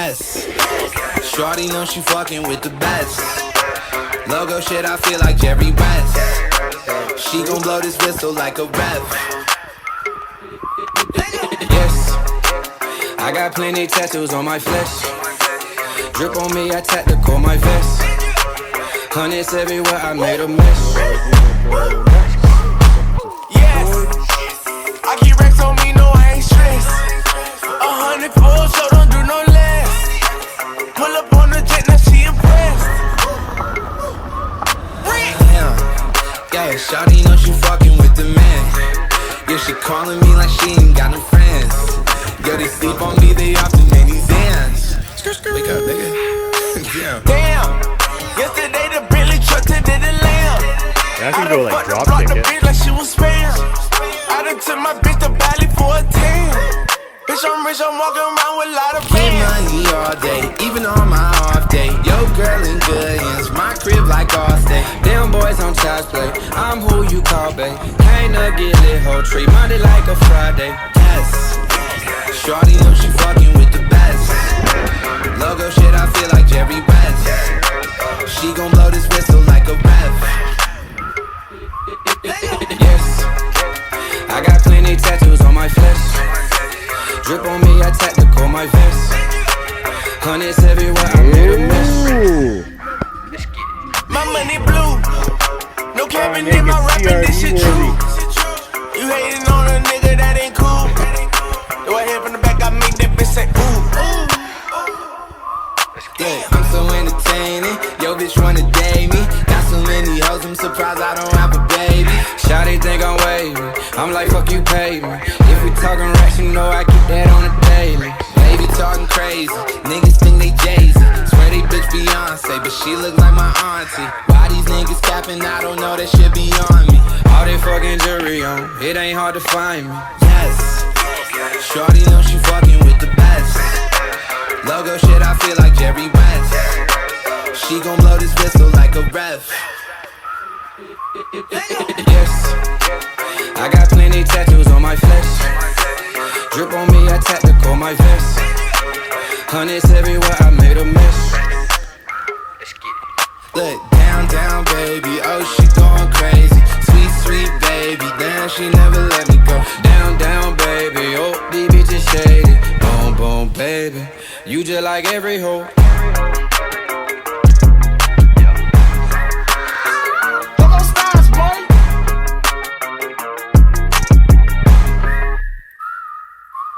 Yes. Shorty know she fucking with the best. Logo shit, I feel like Jerry West. She gon' blow this whistle like a ref. Yes. I got plenty tattoos on my flesh. Drip on me, I tactical my vest. Hundreds everywhere, I made a mess. Yes, I keep racks on me, no I ain't stressed. 100 full, so don't do no less. Pull up on the jet, now she impressed. Yeah, shawty know she fucking with the man. Yeah, she calling me like she ain't got no friends. Yo, they sleep on me, they often make these hands. Wake up, nigga. Damn, yesterday the Bentley truck today the lamb. I can go like drop the ticket. bitch like she was spam. I done took my bitch to Bali for a 10. Bitch, I'm rich, I'm walking around with a lot of Get bands. money all day, even on my off day. Yo, girl in good hands, my crib like Allstate. Them boys on child's play, I'm who you call, babe. Can't up, get lit, whole tree, Monday like a Friday. Yes, shorty know she fucking with the best. Logo shit, I feel like Jerry West. She gon' blow this whistle like a ref. Yes, I got plenty tattoos on my flesh. Drip on me, I tactical my vest. Hundreds everywhere, I made a mess. My money blue, no cabin in my rapping, this shit true. You hating on a nigga that ain't cool. Do I hear from the back, I make that bitch say ooh. Yeah, I'm so entertaining. Yo, bitch wanna date me. Got so many hoes, I'm surprised I don't have a baby. Shawty think I'm wavy. I'm like, fuck you, pay me. If we talking racks, you know I keep that on the daily. Baby talking crazy. Niggas think they Jay-Z. Swear they bitch Beyonce, but she look like my auntie. Why these niggas capping? I don't know, that shit beyond me. All they fucking jury on, it ain't hard to find me. Yes, shorty know she fucking with the best. Logo shit, I feel like Jerry West. She gon' blow this whistle like a ref. Yes, I got plenty tattoos on my flesh. Drip on me, I tactical my vest. Hundreds everywhere, I made a mess. Look, down, down, baby, oh, she going crazy. Sweet, sweet baby, damn, she never let me go. Down, down, baby, oh, these bitches shady. Boom, boom, baby, you just like every hoe.